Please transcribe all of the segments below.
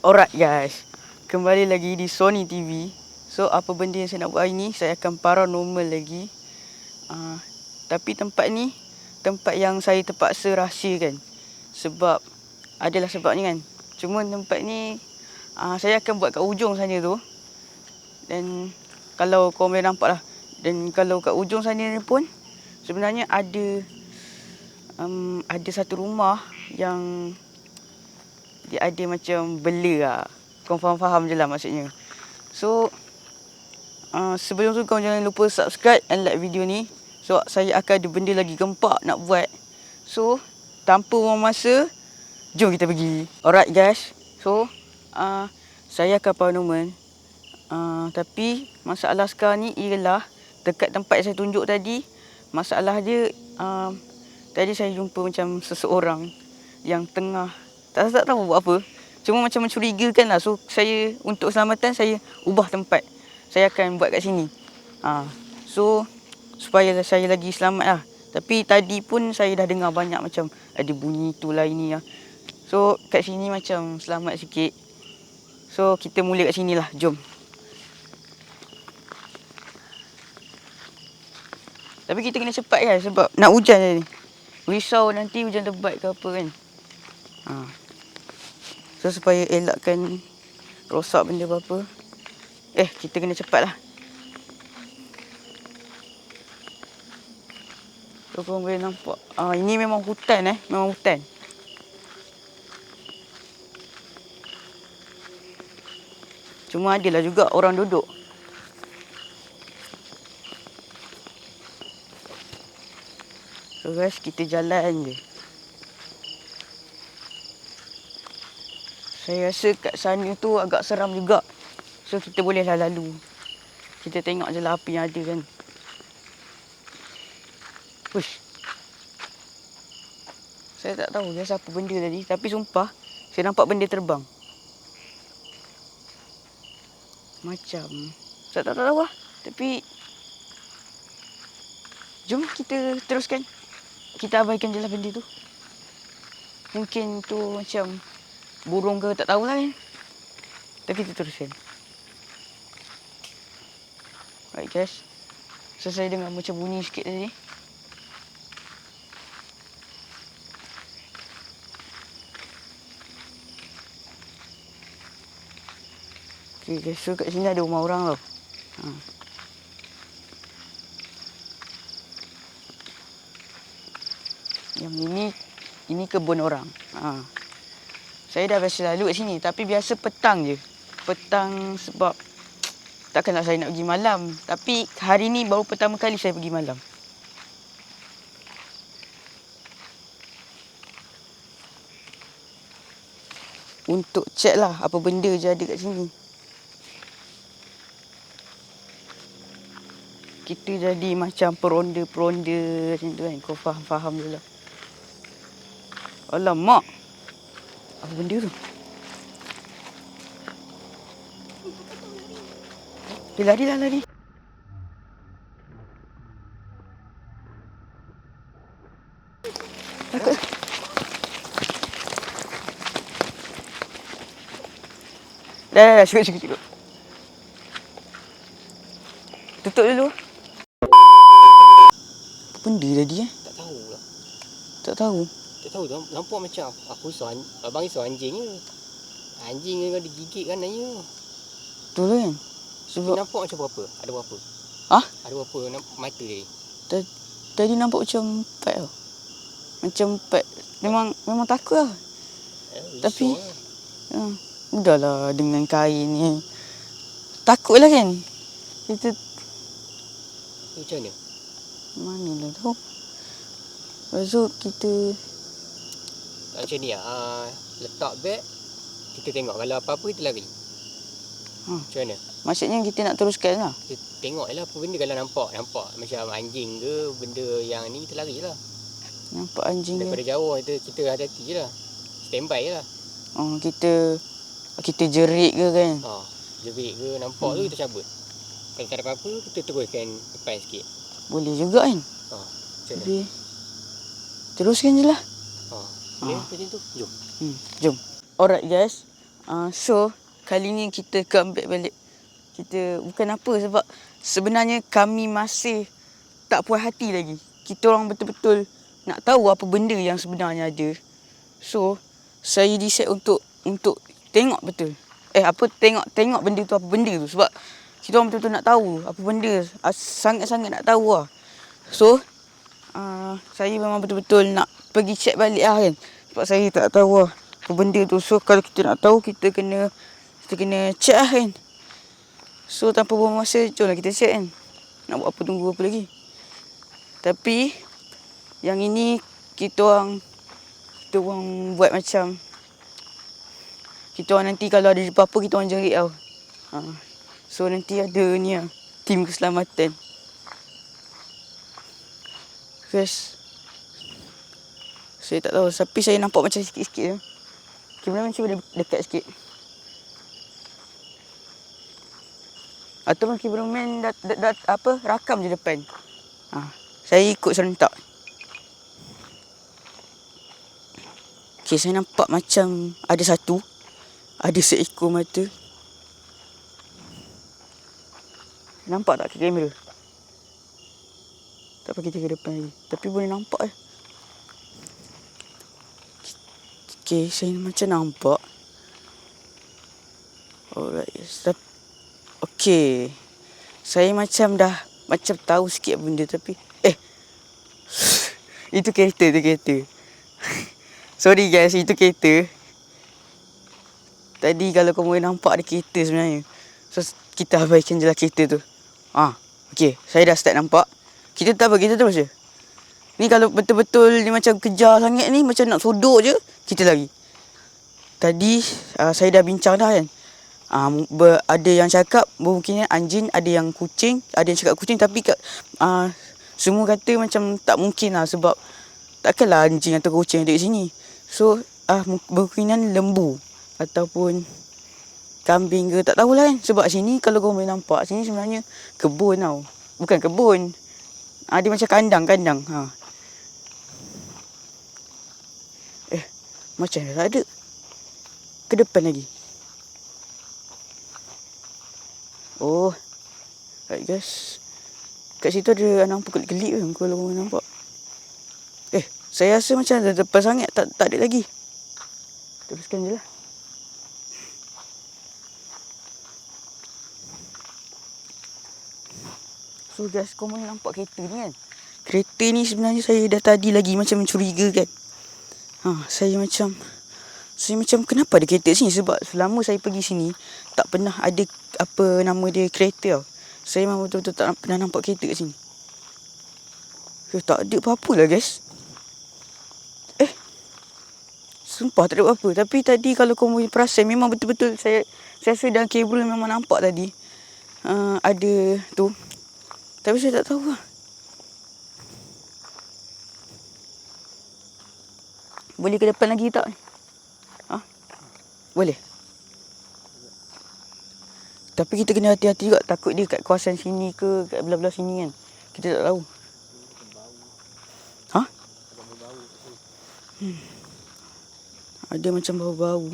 Alright guys, kembali lagi di Sony TV. So apa benda yang saya nak buat hari ni, saya akan paranormal lagi. Tapi tempat ni tempat yang saya terpaksa rahsiakan. Sebab adalah sebabnya kan. Cuma tempat ni saya akan buat kat ujung sana tu. Dan kalau kau boleh nampak lah. Dan kalau kat ujung sana ni pun sebenarnya ada satu rumah yang dia ada macam bela lah. Kau faham-faham je lah maksudnya. So sebelum tu kau jangan lupa subscribe and like video ni. So saya akan ada benda lagi gempak nak buat. So tanpa buang masa, jom kita pergi. Alright guys. So saya akan paranormal. Tapi masalah sekarang ni ialah dekat tempat yang saya tunjuk tadi. Masalah dia tadi saya jumpa macam seseorang yang tengah tak tahu buat apa. Cuma macam mencurigakan lah. So saya untuk keselamatan saya ubah tempat. Saya akan buat kat sini. So supaya saya lagi selamat lah. Tapi tadi pun saya dah dengar banyak macam ada bunyi tu lah ini lah. So kat sini macam selamat sikit. So kita mula kat sini lah. Jom. Tapi kita kena cepat kan sebab nak hujan ni. Risau nanti hujan lebat ke apa kan. So supaya elakkan rosak benda apa-apa, kita kena cepat lah. So korang boleh nampak ini memang hutan memang hutan. Cuma adalah juga orang duduk. So guys, kita jalan je. Saya rasa kat sana tu agak seram juga. So kita bolehlah lalu. Kita tengok je lah apa yang ada kan. Push. Saya tak tahu guys apa benda tadi. Tapi sumpah saya nampak benda terbang. Macam saya tak tahu lah. Tapi jom kita teruskan. Kita abaikan je lah benda tu. Mungkin tu macam burung ke tak tahulah kan. Tapi kita teruskan. Baik guys. So saya dengar macam bunyi sikit tadi. Okay guys, so kat sini ada rumah orang tau. Yang ini kebun orang. Saya dah biasa lalu kat sini. Tapi biasa petang je. Petang sebab takkanlah saya nak pergi malam. Tapi hari ni baru pertama kali saya pergi malam. Untuk check lah apa benda je ada kat sini. Kita jadi macam peronda-peronda macam tu kan. Kau faham je lah. Alamak. Apa benda tu? Dia lari. Takut. Dah, cukup. Tutup dulu. Apa benda tadi Tak tahulah. Tak tahu. Tak tahu tu nampak macam aku abang risau anjing ke. Anjing ke digigit kan ayah. Betul kan? Sebab nampak macam berapa? Ada berapa? Ada berapa mata dia? Tadi nampak macam empat tau. Macam empat. Memang takut lah. Tapi udahlah dengan kain ni. Takutlah kan. Kita macam mana? Manalah tahu. Lepas tu kita macam ni letak beg. Kita tengok kalau apa-apa kita lari. Macam mana? Maksudnya kita nak teruskan lah. Kita tengok je lah apa benda. Kalau nampak macam anjing ke benda yang ni kita lari lah. Nampak anjing daripada jauh kita hati-hati je lah. Standby je lah. Kita jerit ke kan? Jerit ke nampak tu kita cabut. Kalau tak ada apa-apa kita teruskan depan sikit. Boleh juga kan? Macam mana? Tapi teruskan je lah. Boleh macam tu. Jom. Jom. Alright guys. So kali ni kita comeback balik. Kita bukan apa, sebab sebenarnya kami masih tak puas hati lagi. Kita orang betul-betul nak tahu apa benda yang sebenarnya ada. So saya decide untuk tengok betul. Tengok benda tu, apa benda tu. Sebab kita orang betul-betul nak tahu apa benda. Sangat-sangat nak tahu lah. So saya memang betul-betul nak pergi check balik lah kan. Sebab saya tak tahu lah apa benda tu. So kalau kita nak tahu, kita kena check lah kan. So tanpa buang masa, jomlah kita check kan. Nak buat apa, tunggu apa lagi. Tapi yang ini kita orang buat macam, kita orang nanti kalau ada apa-apa, kita orang jerit tau. So nanti ada ni lah, tim keselamatan. Guys, saya tak tahu, tapi saya nampak macam sikit-sikit je. Cameraman cuba dekat sikit. Ataupun cameraman rakam je depan. Saya ikut serentak. Okay, saya nampak macam ada seekor mata. Nampak tak ke kamera? Tak apa, kita ke depan lagi. Tapi boleh nampak. Okay, saya macam nampak. Alright, yes. Okay, saya macam tahu sikit benda, tapi itu kereta. Sorry guys, itu kereta. Tadi kalau kau boleh nampak ada kereta sebenarnya. So kita abaikan je lah kereta tu. Okay, saya dah start nampak. Kita tak apa, kita terus je. Ni kalau betul-betul dia macam kejar sangat ni, macam nak sodok je, kita lari. Tadi saya dah bincang dah kan. Ada yang cakap mungkin anjing, ada yang kucing, ada yang cakap kucing, tapi semua kata macam tak mungkin lah, sebab takkanlah anjing atau kucing ada kat sini. So berkemungkinan lembu ataupun kambing ke, tak tahulah kan. Sebab sini kalau kau boleh nampak, sini sebenarnya kebun tau. Bukan kebun, dia macam kandang. Macam dah tak ada. Ke depan lagi. Oh, right guys, kat situ ada nampak kelip-kelip kan, kalau kau nampak. Saya rasa macam ada depan sangat, tak ada lagi. Teruskan je lah. So guys, kau boleh nampak kereta ni kan. Kereta ni sebenarnya saya dah tadi lagi macam mencurigakan. Saya macam kenapa ada kereta sini. Sebab selama saya pergi sini, tak pernah ada apa nama dia kereta tau. Saya memang betul-betul tak pernah nampak kereta kat sini. Tak ada apa-apa lah guys. Sumpah tak ada apa-apa. Tapi tadi kalau kau boleh perasan, memang betul-betul saya rasa dalam kabel memang nampak tadi ada tu. Tapi saya tak tahu lah. Boleh ke depan lagi tak? Boleh. Tapi kita kena hati-hati juga. Takut dia kat kawasan sini ke, kat belah-belah sini kan. Kita tak tahu. Ada macam bau-bau.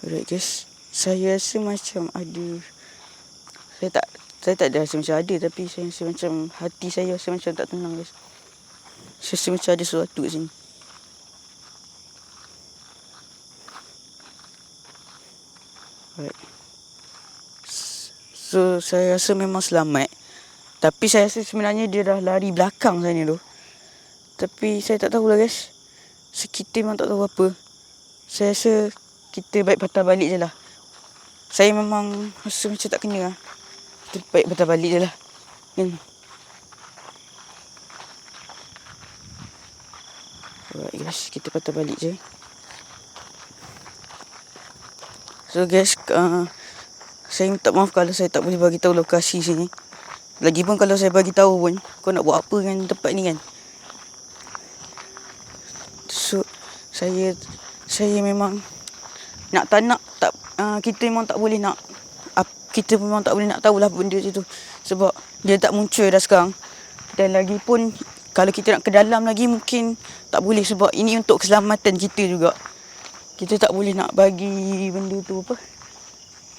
Alright guys, saya rasa macam ada. Saya tak ada rasa macam ada, tapi saya rasa macam hati saya rasa macam tak tenang guys. Saya rasa macam ada sesuatu kat sini. Alright. So saya rasa memang selamat. Tapi saya rasa sebenarnya dia dah lari belakang sana tu. Tapi saya tak tahulah guys. Kita memang tak tahu apa. Saya rasa kita baik patah balik je lah. Saya memang rasa macam tak kena lah. Kita baik patah balik je lah. Kan? Alright guys, kita patah balik je. So guys, saya minta maaf kalau saya tak boleh bagi tahu lokasi sini. Lagipun kalau saya bagi tahu pun, kau nak buat apa dengan tempat ni kan? So saya memang kita memang tak boleh nak tahulah benda itu, sebab dia tak muncul dah sekarang. Dan lagipun kalau kita nak ke dalam lagi mungkin tak boleh, sebab ini untuk keselamatan kita juga. Kita tak boleh nak bagi benda tu apa.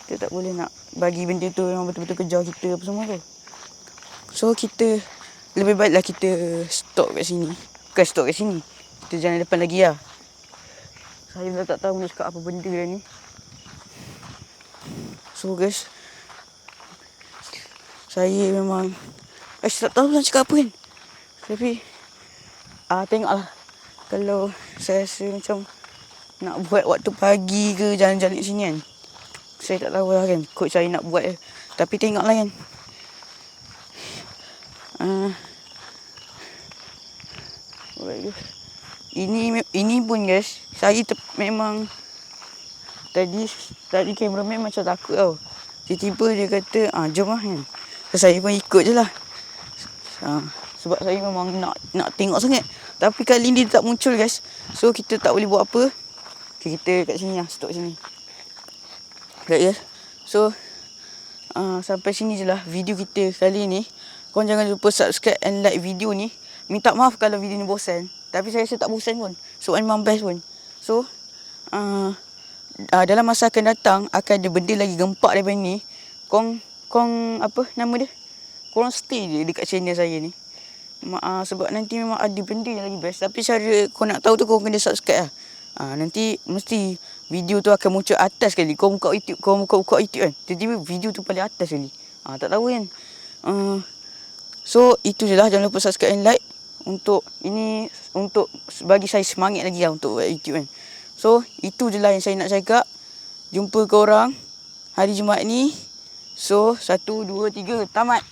Kita tak boleh nak bagi benda tu yang betul-betul kejar kita apa semua tu. So kita lebih baiklah kita stop kat sini. Bukan stop kat sini. Kita jalan depan lagi lah. Saya dah tak tahu nak cakap apa benda dah ni. So guys, saya memang tak tahu nak cakap apa kan. Tapi tengoklah. Kalau saya rasa macam nak buat waktu pagi ke jalan-jalan kat sini kan. Saya tak tahu lah kan. Kod saya nak buat je. Tapi tengoklah kan. Ini pun guys, saya memang Tadi cameraman macam takut tau. Tiba-tiba dia kata jom lah kan. Saya pun ikut je lah. Sebab saya memang nak tengok sangat. Tapi kali ni dia tak muncul guys. So kita tak boleh buat apa. Okay, kita kat sini lah. Stop sini. Right guys. So sampai sini je lah video kita kali ni. Korang jangan lupa subscribe and like video ni. Minta maaf kalau video ni bosan. Tapi saya rasa tak bosan pun. So memang best pun. So dalam masa akan datang akan ada benda lagi gempak daripada ni. Korang apa nama dia? Korang stay je dekat channel saya ni. Sebab nanti memang ada benda yang lagi best. Tapi cara korang nak tahu tu korang kena subscribe lah. Nanti mesti video tu akan muncul atas sekali. Korang buka YouTube kan. Tiba-tiba video tu paling atas sekali. Tak tahu kan. So itu je lah. Jangan lupa subscribe and like. Untuk bagi saya semangat lagi lah untuk buat YouTube kan. So itu je lah yang saya nak cakap. Jumpa korang hari Jumaat ni. So 1, 2, 3 tamat.